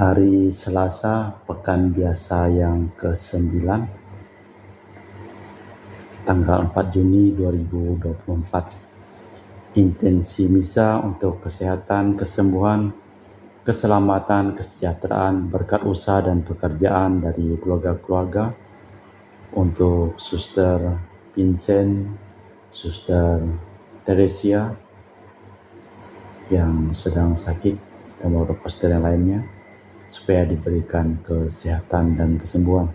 Hari Selasa, pekan biasa yang ke-9, tanggal 4 Juni 2024. Intensi misa untuk kesehatan, kesembuhan, keselamatan, kesejahteraan, berkat usaha dan pekerjaan dari keluarga-keluarga untuk Suster Vincent, Suster Teresia yang sedang sakit dan beberapa suster yang lainnya, supaya diberikan kesehatan dan kesembuhan.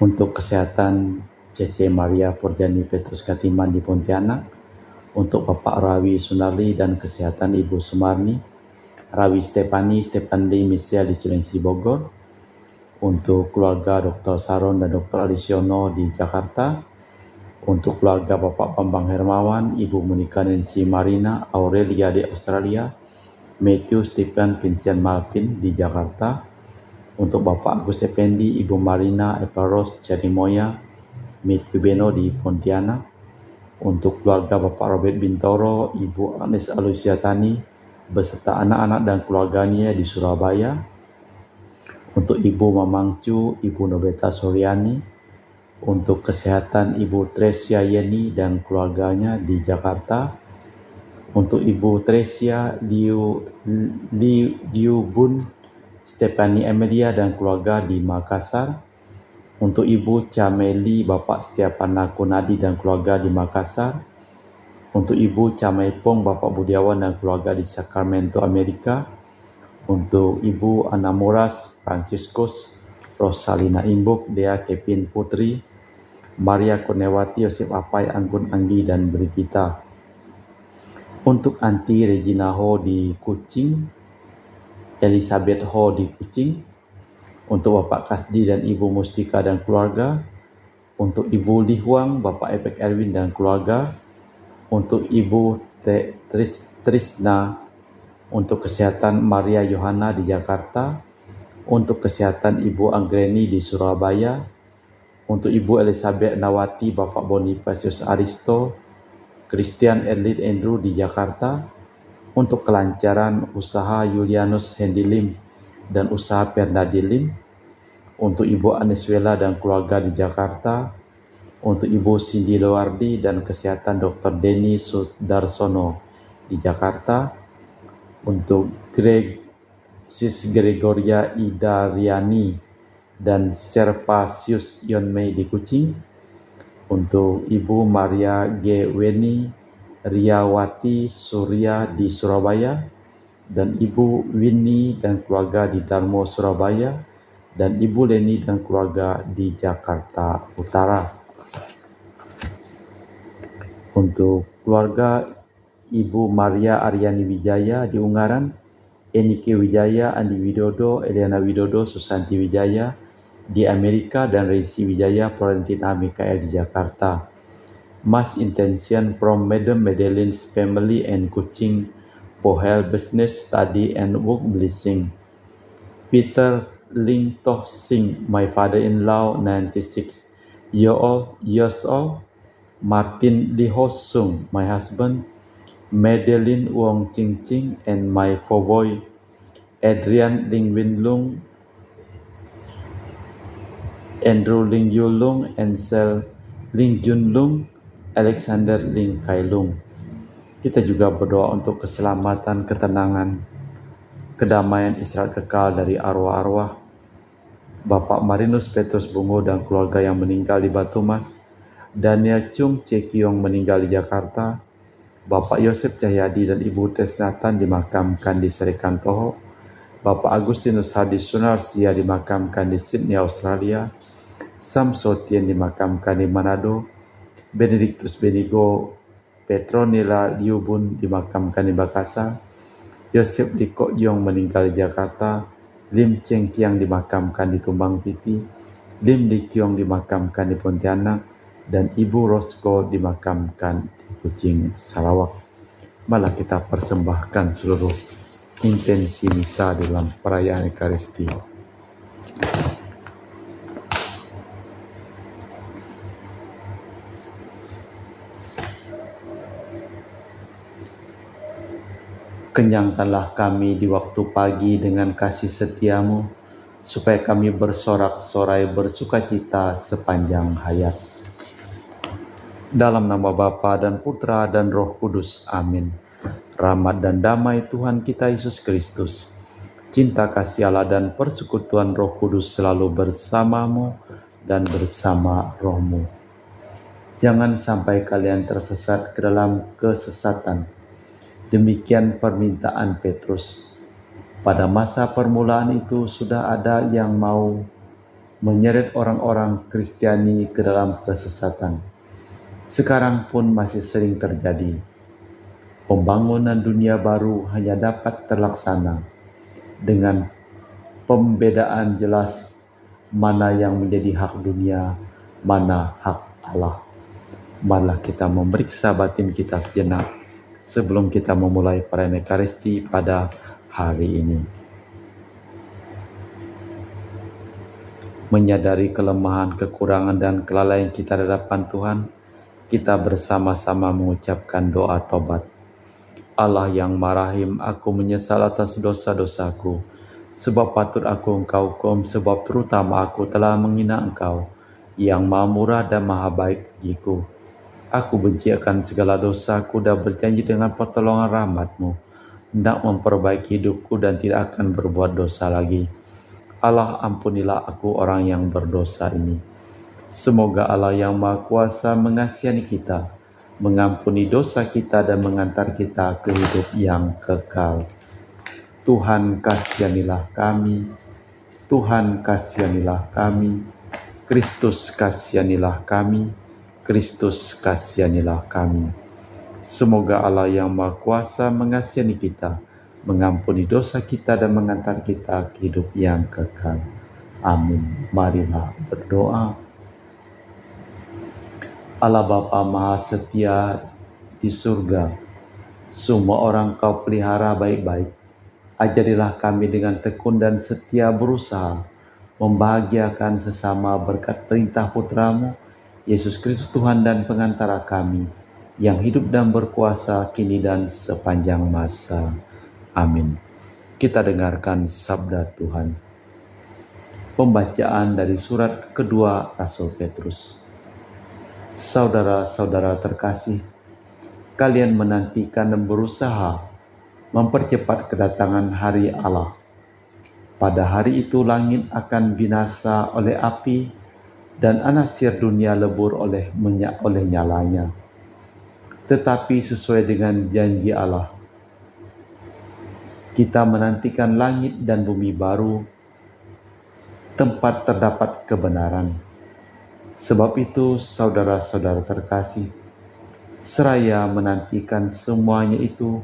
Untuk kesehatan Cece Maria Porjani Petrus Katiman di Pontianak, untuk Bapak Rawi Sunarli dan kesehatan Ibu Sumarni, Rawi Stefani Misia di Cilengsi Bogor, untuk keluarga Dr. Saron dan Dr. Alisiono di Jakarta, untuk keluarga Bapak Bambang Hermawan, Ibu Monika Nancy Marina Aurelia di Australia, Matthew Stephen Vincent Malvin di Jakarta, untuk Bapak Agus Effendi, Ibu Marina Eparos Cerimoya, Matthew Beno di Pontianak, untuk keluarga Bapak Robert Bintoro, Ibu Agnes Alusiatani beserta anak-anak dan keluarganya di Surabaya, untuk Ibu Mamang Cu, Ibu Nobeta Suryani, untuk kesehatan Ibu Tresia Yeni dan keluarganya di Jakarta, untuk Ibu Tresia Liu Bun Stefani Emilia dan keluarga di Makassar, untuk Ibu Cameli Bapak Setiapana Kunadi dan keluarga di Makassar, untuk Ibu Camaipong Bapak Budiawan dan keluarga di Sacramento, Amerika, untuk Ibu Anamoras Franciscus Rosalina Imbuk, Dea Kevin Putri, Maria Kurniawati, Yosef Apai, Anggun Anggi dan Brigita, untuk Anti Regina Ho di Kucing, Elizabeth Ho di Kucing, untuk Bapak Kasdi dan Ibu Mustika dan keluarga, untuk Ibu Li Huang, Bapak Epek Erwin dan keluarga, untuk Ibu Trisna, untuk kesehatan Maria Yohana di Jakarta, untuk kesehatan Ibu Anggreni di Surabaya, untuk Ibu Elizabeth Nawati, Bapak Bonifacius Aristo, Christian Erlit Andrew di Jakarta, untuk kelancaran usaha Julianus Hendilim dan usaha Pernadi Lim, untuk Ibu Aneswela dan keluarga di Jakarta, untuk Ibu Cindy Lowardi dan kesehatan Dr. Denny Sudarsono di Jakarta, untuk Sis Gregoria Ida Riani dan Servasius Yonmei di Kucing, untuk Ibu Maria G. Weni Riawati Surya di Surabaya, dan Ibu Winnie dan keluarga di Darmo Surabaya, dan Ibu Leni dan keluarga di Jakarta Utara. Untuk keluarga Ibu Maria Aryani Wijaya di Ungaran, Enike Wijaya, Andi Widodo, Eliana Widodo, Susanti Wijaya di Amerika, dan Reisi Wijaya Florentina Mikael di Jakarta. Mass intention from Madam Madeline's family and Kuching for health, business, study, and work blessing. Peter Ling Toh Sing, my father-in-law, 96 years old. Martin Lee Ho Sung, my husband. Madeline Wong Ching Ching, and my 4 boy, Adrian Ling Win Lung, Andrew Ling Yu Lung, Ansel Ling Jun Lung, Alexander Ling Kai Lung. Kita juga berdoa untuk keselamatan, ketenangan, kedamaian istirahat kekal dari arwah-arwah Bapak Marinus Petrus Bungo dan keluarga yang meninggal di Batu Mas, Daniel Chung Cekiong meninggal di Jakarta, Bapak Yosef Cahyadi dan Ibu Tesnatan dimakamkan di Serikantoho, Bapak Agustinus Hadi Sunarsia dimakamkan di Sydney, Australia, Sam Sotien dimakamkan di Manado, Benedictus Benigo Petronila Liubun dimakamkan di Makassar, Yosef Liko Yong meninggal di Jakarta, Lim Cheng Kiang dimakamkan di Tumbang Titi, Lim Li Kiong dimakamkan di Pontianak, dan Ibu Rosko dimakamkan di Kucing, Sarawak. Malah kita persembahkan seluruh intensi misa dalam perayaan Ekaristi. Kenyangkanlah kami di waktu pagi dengan kasih setiamu, supaya kami bersorak-sorai bersukacita sepanjang hayat. Dalam nama Bapa dan Putra dan Roh Kudus. Amin. Rahmat dan damai Tuhan kita Yesus Kristus, cinta kasih Allah dan persekutuan Roh Kudus selalu bersamamu dan bersama rohmu. Jangan sampai kalian tersesat ke dalam kesesatan. Demikian permintaan Petrus. Pada masa permulaan itu sudah ada yang mau menyeret orang-orang Kristiani ke dalam kesesatan. Sekarang pun masih sering terjadi. Pembangunan dunia baru hanya dapat terlaksana dengan pembedaan jelas mana yang menjadi hak dunia, mana hak Allah. Marilah kita memeriksa batin kita sejenak sebelum kita memulai perayaan Ekaristi pada hari ini. Menyadari kelemahan, kekurangan, dan kelalaian kita di hadapan Tuhan, kita bersama-sama mengucapkan doa tobat. Allah yang marahim, aku menyesal atas dosa-dosaku, sebab patut aku Engkau hukum, sebab terutama aku telah menghina Engkau, yang maha murah dan maha baik bagiku. Aku benci akan segala dosaku dan berjanji dengan pertolongan rahmat-Mu, hendak memperbaiki hidupku dan tidak akan berbuat dosa lagi. Allah, ampunilah aku orang yang berdosa ini. Semoga Allah yang Maha Kuasa mengasihi kita, mengampuni dosa kita dan mengantar kita ke hidup yang kekal. Tuhan kasihanilah kami, Tuhan kasihanilah kami, Kristus kasihanilah kami, Kristus kasihanilah kami. Semoga Allah yang Maha Kuasa mengasihi kita, mengampuni dosa kita dan mengantar kita ke hidup yang kekal. Amin. Marilah berdoa. Allah Bapa Maha Setia di surga, semua orang Kau pelihara baik-baik. Ajarilah kami dengan tekun dan setia berusaha membahagiakan sesama berkat perintah Putra-Mu, Yesus Kristus Tuhan dan pengantara kami, yang hidup dan berkuasa kini dan sepanjang masa. Amin. Kita dengarkan sabda Tuhan. Pembacaan dari surat kedua Rasul Petrus. Saudara-saudara terkasih, kalian menantikan dan berusaha mempercepat kedatangan hari Allah. Pada hari itu langit akan binasa oleh api, dan anasir dunia lebur oleh nyalanya. Tetapi sesuai dengan janji Allah, kita menantikan langit dan bumi baru, tempat terdapat kebenaran. Sebab itu, saudara-saudara terkasih, seraya menantikan semuanya itu,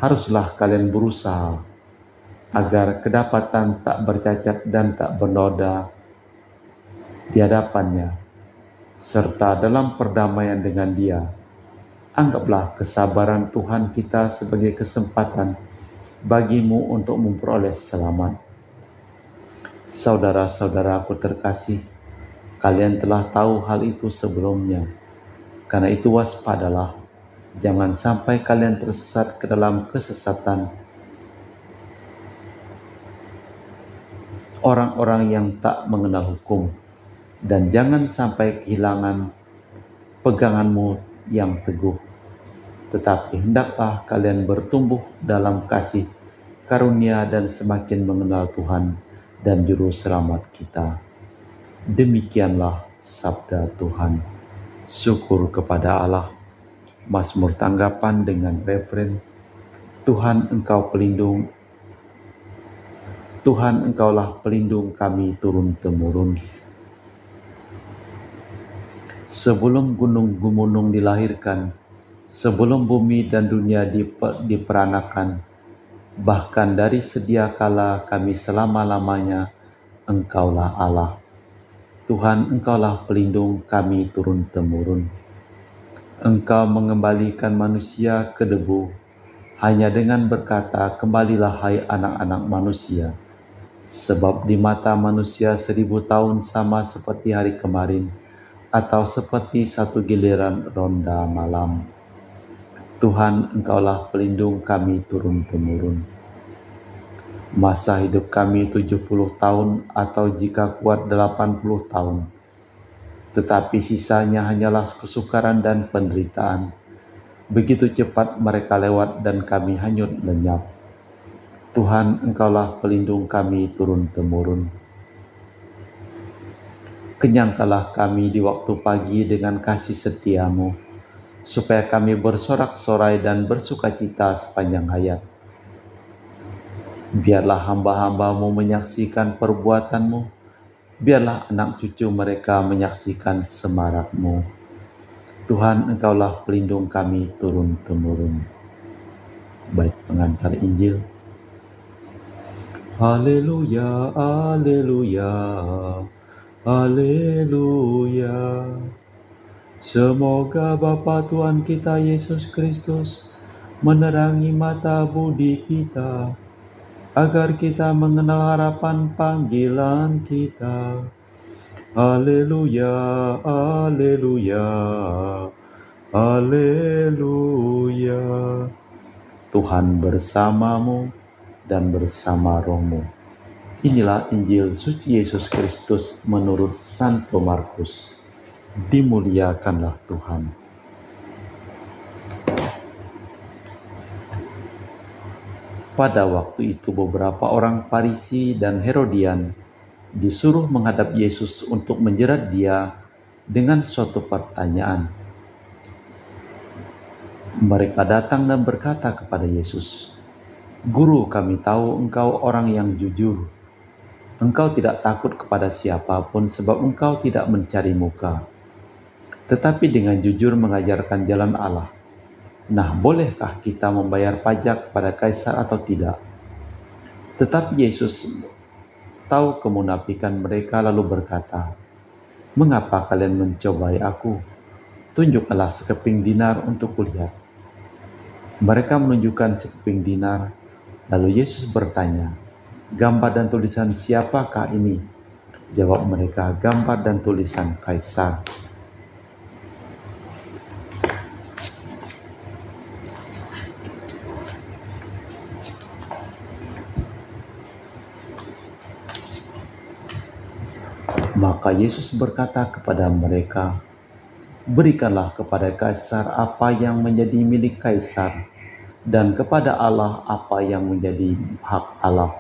haruslah kalian berusaha agar kedapatan tak bercacat dan tak bernoda di hadapannya, serta dalam perdamaian dengan Dia. Anggaplah kesabaran Tuhan kita sebagai kesempatan bagimu untuk memperoleh selamat. Saudara-saudaraku terkasih, kalian telah tahu hal itu sebelumnya. Karena itu waspadalah, jangan sampai kalian tersesat ke dalam kesesatan orang-orang yang tak mengenal hukum, dan jangan sampai kehilangan peganganmu yang teguh. Tetapi hendaklah kalian bertumbuh dalam kasih karunia dan semakin mengenal Tuhan dan Juru Selamat kita. Demikianlah sabda Tuhan. Syukur kepada Allah. Mazmur tanggapan dengan referen, Tuhan Engkau pelindung, Tuhan Engkaulah pelindung kami turun-temurun. Sebelum gunung-gunung dilahirkan, sebelum bumi dan dunia diperanakan, bahkan dari sedia kala kami selama-lamanya, Engkaulah Allah. Tuhan, Engkaulah pelindung kami turun-temurun. Engkau mengembalikan manusia ke debu, hanya dengan berkata, kembalilah hai anak-anak manusia. Sebab di mata manusia 1000 tahun sama seperti hari kemarin, atau seperti satu giliran ronda malam. Tuhan, Engkaulah pelindung kami turun-temurun. Masa hidup kami 70 tahun atau jika kuat 80 tahun. Tetapi sisanya hanyalah kesukaran dan penderitaan. Begitu cepat mereka lewat dan kami hanyut lenyap. Tuhan, Engkaulah pelindung kami turun-temurun. Kenyangkanlah kami di waktu pagi dengan kasih setia-Mu, supaya kami bersorak-sorai dan bersukacita sepanjang hayat. Biarlah hamba-hamba-Mu menyaksikan perbuatan-Mu, biarlah anak cucu mereka menyaksikan semarak-Mu. Tuhan, Engkaulah pelindung kami turun-temurun. Baik pengantar Injil. Haleluya, haleluya, haleluya. Semoga Bapa Tuhan kita Yesus Kristus menerangi mata budi kita, agar kita mengenal harapan panggilan kita. Haleluya, haleluya, haleluya. Tuhan bersamamu dan bersama rohmu. Inilah Injil suci Yesus Kristus menurut Santo Markus. Dimuliakanlah Tuhan. Pada waktu itu beberapa orang Farisi dan Herodian disuruh menghadap Yesus untuk menjerat Dia dengan suatu pertanyaan. Mereka datang dan berkata kepada Yesus, "Guru, kami tahu Engkau orang yang jujur. Engkau tidak takut kepada siapapun sebab Engkau tidak mencari muka, tetapi dengan jujur mengajarkan jalan Allah. Nah, bolehkah kita membayar pajak kepada Kaisar atau tidak?" Tetapi Yesus tahu kemunafikan mereka lalu berkata, "Mengapa kalian mencobai aku? Tunjukkanlah sekeping dinar untuk kulihat." Mereka menunjukkan sekeping dinar. Lalu Yesus bertanya, "Gambar dan tulisan siapakah ini?" Jawab mereka, "Gambar dan tulisan Kaisar." Maka Yesus berkata kepada mereka, "Berikanlah kepada Kaisar apa yang menjadi milik Kaisar, dan kepada Allah apa yang menjadi hak Allah."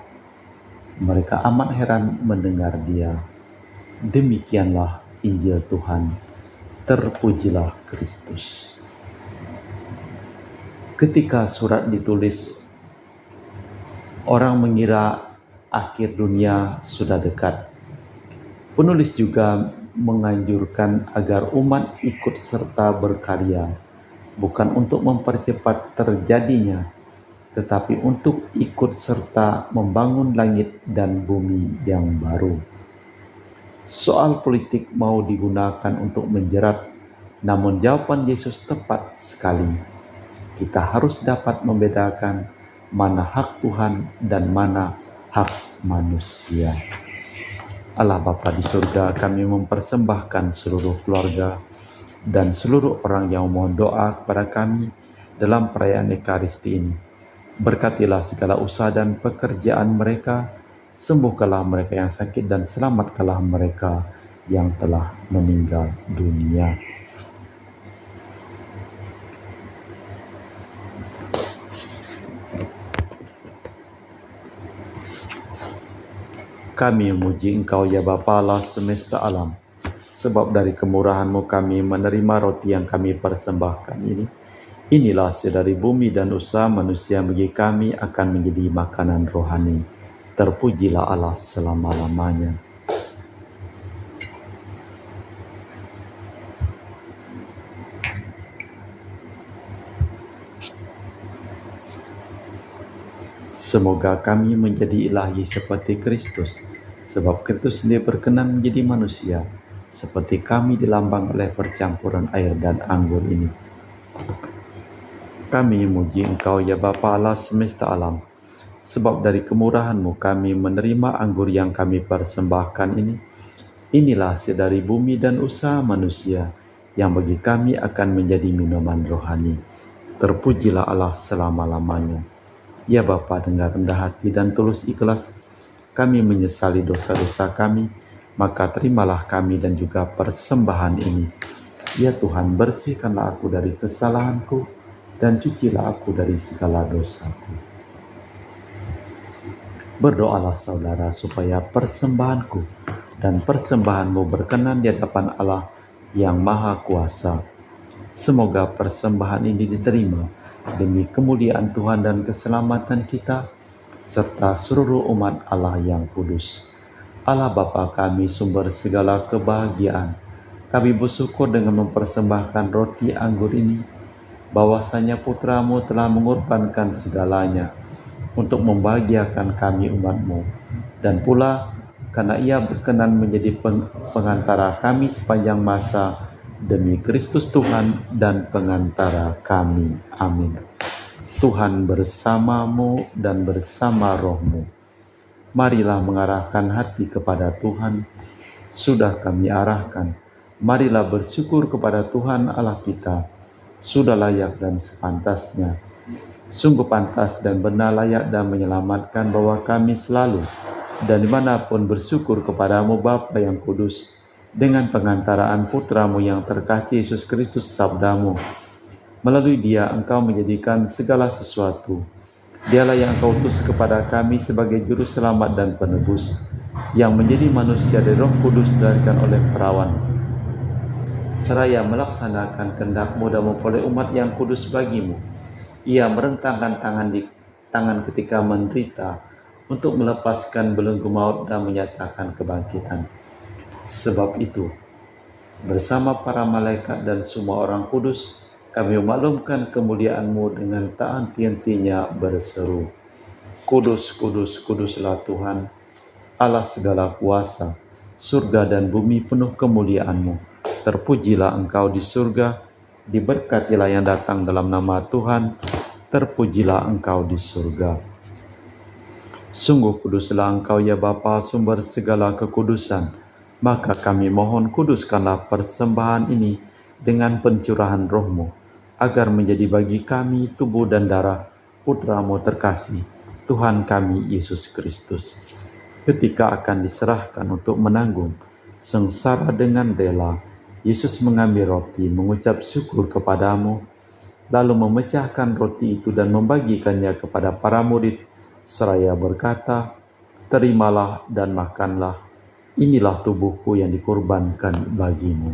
Mereka amat heran mendengar Dia. Demikianlah Injil Tuhan. Terpujilah Kristus. Ketika surat ditulis, orang mengira akhir dunia sudah dekat. Penulis juga menganjurkan agar umat ikut serta berkarya, bukan untuk mempercepat terjadinya, tetapi untuk ikut serta membangun langit dan bumi yang baru. Soal politik mau digunakan untuk menjerat, namun jawaban Yesus tepat sekali. Kita harus dapat membedakan mana hak Tuhan dan mana hak manusia. Allah Bapa di surga, kami mempersembahkan seluruh keluarga dan seluruh orang yang mohon doa kepada kami dalam perayaan Ekaristi ini. Berkatilah segala usaha dan pekerjaan mereka, sembuhkanlah mereka yang sakit dan selamatkanlah mereka yang telah meninggal dunia. Kami memuji Engkau ya Bapa Allah semesta alam, sebab dari kemurahan-Mu kami menerima roti yang kami persembahkan ini. Inilah hasil dari bumi dan usaha manusia bagi kami akan menjadi makanan rohani. Terpujilah Allah selama-lamanya. Semoga kami menjadi ilahi seperti Kristus, sebab Kristus sendiri berkenan menjadi manusia, seperti kami dilambang oleh percampuran air dan anggur ini. Kami memuji Engkau ya Bapa Allah semesta alam, sebab dari kemurahan-Mu kami menerima anggur yang kami persembahkan ini. Inilah hasil dari bumi dan usaha manusia, yang bagi kami akan menjadi minuman rohani. Terpujilah Allah selama-lamanya. Ya Bapa, dengan rendah hati dan tulus ikhlas, kami menyesali dosa-dosa kami, maka terimalah kami dan juga persembahan ini. Ya Tuhan, bersihkanlah aku dari kesalahanku, dan cucilah aku dari segala dosaku. Berdoalah saudara supaya persembahanku dan persembahanmu berkenan di hadapan Allah yang Maha Kuasa. Semoga persembahan ini diterima demi kemuliaan Tuhan dan keselamatan kita, serta seluruh umat Allah yang kudus. Allah Bapa kami, sumber segala kebahagiaan, kami bersyukur dengan mempersembahkan roti anggur ini, bahwasanya Putra-Mu telah mengorbankan segalanya untuk membahagiakan kami umat-Mu, dan pula karena Ia berkenan menjadi pengantara kami sepanjang masa, demi Kristus Tuhan dan pengantara kami. Amin. Tuhan bersamamu dan bersama rohmu. Marilah mengarahkan hati kepada Tuhan. Sudah kami arahkan. Marilah bersyukur kepada Tuhan Allah kita. Sudah layak dan sepantasnya. Sungguh pantas dan benar, layak dan menyelamatkan bahwa kami selalu dan dimanapun bersyukur kepadamu Bapa yang kudus, dengan pengantaraan Putra-Mu yang terkasih Yesus Kristus, sabda-Mu. Melalui Dia Engkau menjadikan segala sesuatu. Dialah yang Engkau utus kepada kami sebagai juru selamat dan penebus, yang menjadi manusia dari Roh Kudus dilahirkan oleh perawan, seraya melaksanakan kehendak-Mu dan memperoleh umat yang kudus bagi-Mu. Ia merentangkan tangan ketika menderita untuk melepaskan belenggu maut dan menyatakan kebangkitan. Sebab itu, bersama para malaikat dan semua orang kudus, kami memaklumkan kemuliaan-Mu dengan tak henti-hentinya berseru, Kudus, kudus, kuduslah Tuhan, Allah segala kuasa, surga dan bumi penuh kemuliaan-Mu. Terpujilah Engkau di surga, diberkatilah yang datang dalam nama Tuhan, terpujilah Engkau di surga. Sungguh kuduslah Engkau ya Bapa, sumber segala kekudusan. Maka kami mohon, kuduskanlah persembahan ini dengan pencurahan Roh-Mu, agar menjadi bagi kami tubuh dan darah Putra-Mu terkasih, Tuhan kami Yesus Kristus. Ketika akan diserahkan untuk menanggung sengsara dengan rela, Yesus mengambil roti, mengucap syukur kepadamu, lalu memecahkan roti itu dan membagikannya kepada para murid, seraya berkata, Terimalah dan makanlah. Inilah tubuhku yang dikorbankan bagimu.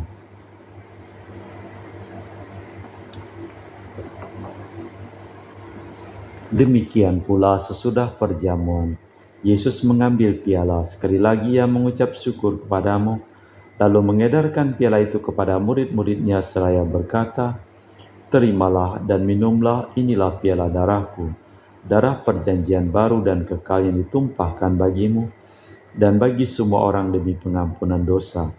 Demikian pula sesudah perjamuan, Yesus mengambil piala, sekali lagi Ia mengucap syukur kepadamu, lalu mengedarkan piala itu kepada murid-murid-Nya seraya berkata, Terimalah dan minumlah, inilah piala darahku, darah perjanjian baru dan kekal yang ditumpahkan bagimu dan bagi semua orang demi pengampunan dosa.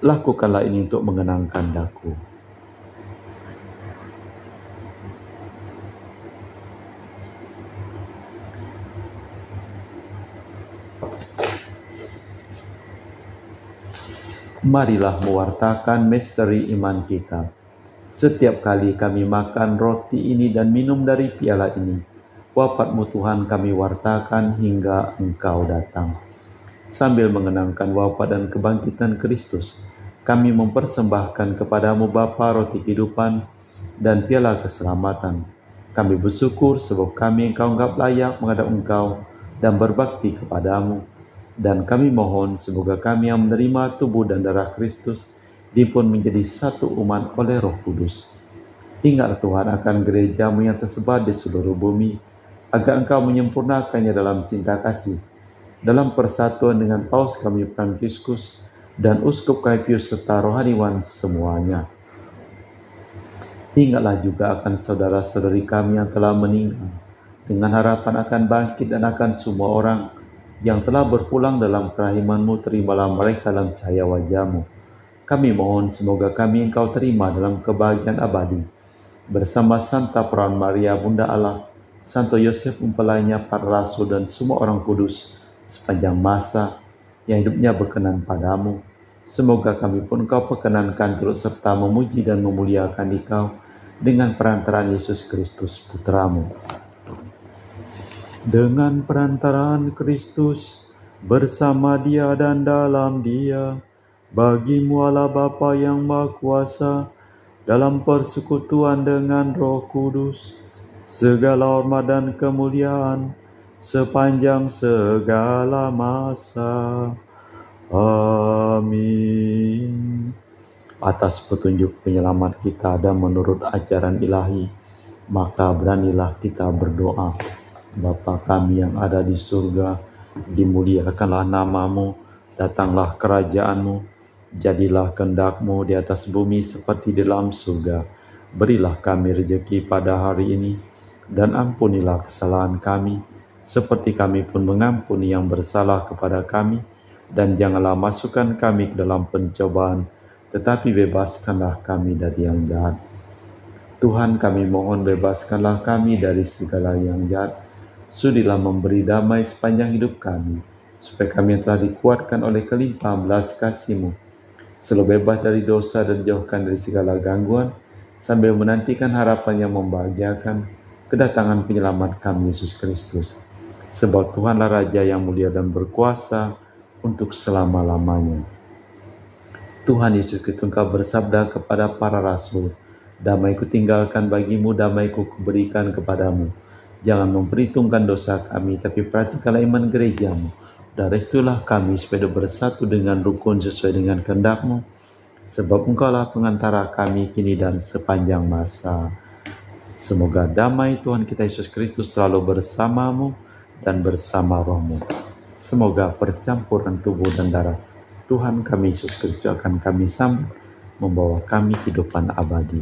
Lakukanlah ini untuk mengenangkan daku. Marilah mewartakan misteri iman kita. Setiap kali kami makan roti ini dan minum dari piala ini, wafat-Mu Tuhan kami wartakan hingga Engkau datang. Sambil mengenangkan wafat dan kebangkitan Kristus, kami mempersembahkan kepadamu Bapa roti kehidupan dan piala keselamatan. Kami bersyukur sebab kami Engkau anggap layak menghadap Engkau dan berbakti kepadamu. Dan kami mohon semoga kami yang menerima tubuh dan darah Kristus dipun menjadi satu umat oleh Roh Kudus. Ingatlah Tuhan akan gereja-Mu yang tersebar di seluruh bumi, agar Engkau menyempurnakannya dalam cinta kasih, dalam persatuan dengan Paus kami Fransiskus dan Uskup kami Pius serta rohaniwan semuanya. Ingatlah juga akan saudara-saudari kami yang telah meninggal, dengan harapan akan bangkit, dan akan semua orang yang telah berpulang dalam kerahiman-Mu, terimalah mereka dalam cahaya wajah-Mu. Kami mohon semoga kami Engkau terima dalam kebahagiaan abadi, bersama Santa Perawan Maria, Bunda Allah, Santo Yosef mempelainya, para rasul dan semua orang kudus sepanjang masa yang hidupnya berkenan padamu. Semoga kami pun Engkau perkenankan turut serta memuji dan memuliakan Engkau dengan perantaraan Yesus Kristus Putramu. Dengan perantaraan Kristus, bersama Dia dan dalam Dia, bagimu Allah Bapa yang Maha Kuasa, dalam persekutuan dengan Roh Kudus, segala hormat dan kemuliaan sepanjang segala masa. Amin. Atas petunjuk penyelamat kita dan menurut ajaran ilahi, maka beranilah kita berdoa. Bapa kami yang ada di surga, dimuliakanlah namamu, datanglah kerajaanmu, jadilah kehendak-Mu di atas bumi seperti di dalam surga. Berilah kami rezeki pada hari ini, dan ampunilah kesalahan kami, seperti kami pun mengampuni yang bersalah kepada kami, dan janganlah masukkan kami ke dalam pencobaan, tetapi bebaskanlah kami dari yang jahat. Tuhan, kami mohon bebaskanlah kami dari segala yang jahat. Sudilah memberi damai sepanjang hidup kami, supaya kami telah dikuatkan oleh kelimpahan belas kasih-Mu, selalu bebas dari dosa dan jauhkan dari segala gangguan, sambil menantikan harapan yang membahagiakan, kedatangan penyelamat kami Yesus Kristus. Sebab Tuhanlah Raja yang mulia dan berkuasa untuk selama-lamanya. Tuhan Yesus Kristus, Engkau bersabda kepada para rasul, damai-Ku tinggalkan bagimu, damai-Ku kuberikan kepadamu. Jangan memperhitungkan dosa kami, tapi perhatikanlah iman gereja-Mu. Dan restulah kami supaya bersatu dengan rukun sesuai dengan kehendak-Mu. Sebab Engkaulah pengantara kami kini dan sepanjang masa. Semoga damai Tuhan kita Yesus Kristus selalu bersamamu dan bersama roh-Mu. Semoga percampuran tubuh dan darah Tuhan kami Yesus Kristus akan kami sambut, membawa kami kehidupan abadi.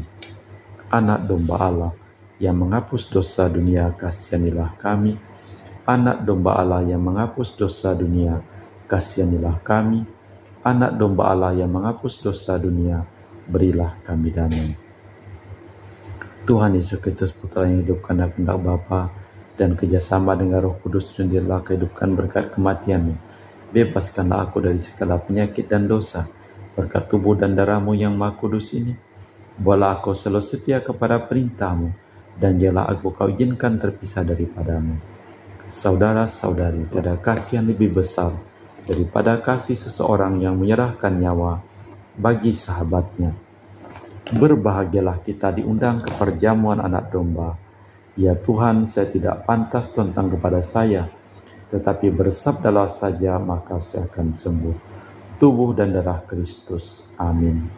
Anak domba Allah yang menghapus dosa dunia, kasihanilah kami. Anak domba Allah yang menghapus dosa dunia, kasihanilah kami. Anak domba Allah yang menghapus dosa dunia, berilah kami damai. Tuhan Yesus Kristus, Putra yang hidup karena kehendak Bapa dan kerjasama dengan Roh Kudus, sendirilah kehidupan berkat kematian-Mu. Bebaskanlah aku dari segala penyakit dan dosa, berkat tubuh dan darah-Mu yang Maha Kudus ini. Buatlah aku selalu setia kepada perintah-Mu, dan janganlah aku Kau izinkan terpisah daripada-Mu. Saudara-saudari, tiada kasih yang lebih besar daripada kasih seseorang yang menyerahkan nyawa bagi sahabatnya. Berbahagialah kita diundang ke perjamuan anak domba. Ya Tuhan, saya tidak pantas tentang kepada saya, tetapi bersabdalah saja, maka saya akan sembuh. Tubuh dan darah Kristus. Amin.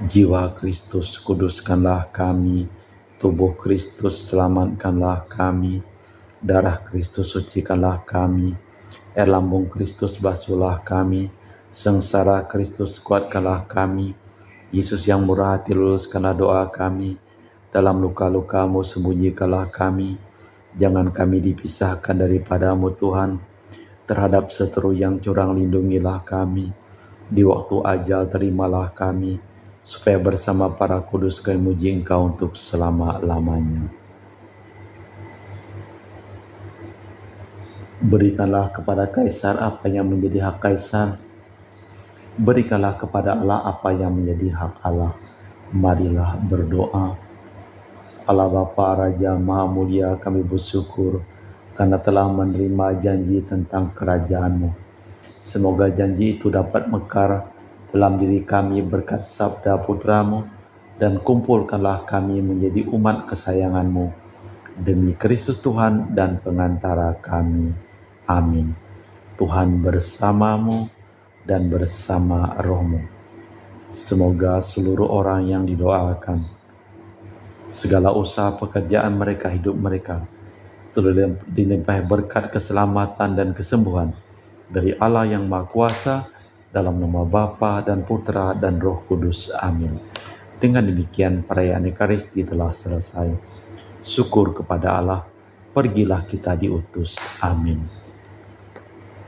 Jiwa Kristus, kuduskanlah kami. Tubuh Kristus, selamatkanlah kami. Darah Kristus, sucikanlah kami. Air lambung Kristus, basuhlah kami. Sengsara Kristus, kuatkanlah kami. Yesus yang murah hati, luluskanlah doa kami. Dalam luka-luka-Mu, sembunyikanlah kami. Jangan kami dipisahkan daripada-Mu Tuhan. Terhadap seteru yang curang, lindungilah kami. Di waktu ajal, terimalah kami, supaya bersama para kudus kami muji Engkau untuk selama-lamanya. Berikanlah kepada Kaisar apa yang menjadi hak Kaisar. Berikanlah kepada Allah apa yang menjadi hak Allah. Marilah berdoa. Allah Bapa Raja Maha Mulia, kami bersyukur karena telah menerima janji tentang kerajaan-Mu. Semoga janji itu dapat mekar dalam diri kami berkat sabda Putra-Mu, dan kumpulkanlah kami menjadi umat kesayangan-Mu, demi Kristus Tuhan dan pengantara kami. Amin. Tuhan bersamamu dan bersama roh-Mu. Semoga seluruh orang yang didoakan, segala usaha pekerjaan mereka, hidup mereka, dilimpahi berkat keselamatan dan kesembuhan dari Allah yang Maha Kuasa, dalam nama Bapa dan Putra dan Roh Kudus. Amin. Dengan demikian perayaan Ekaristi telah selesai. Syukur kepada Allah, pergilah kita diutus. Amin.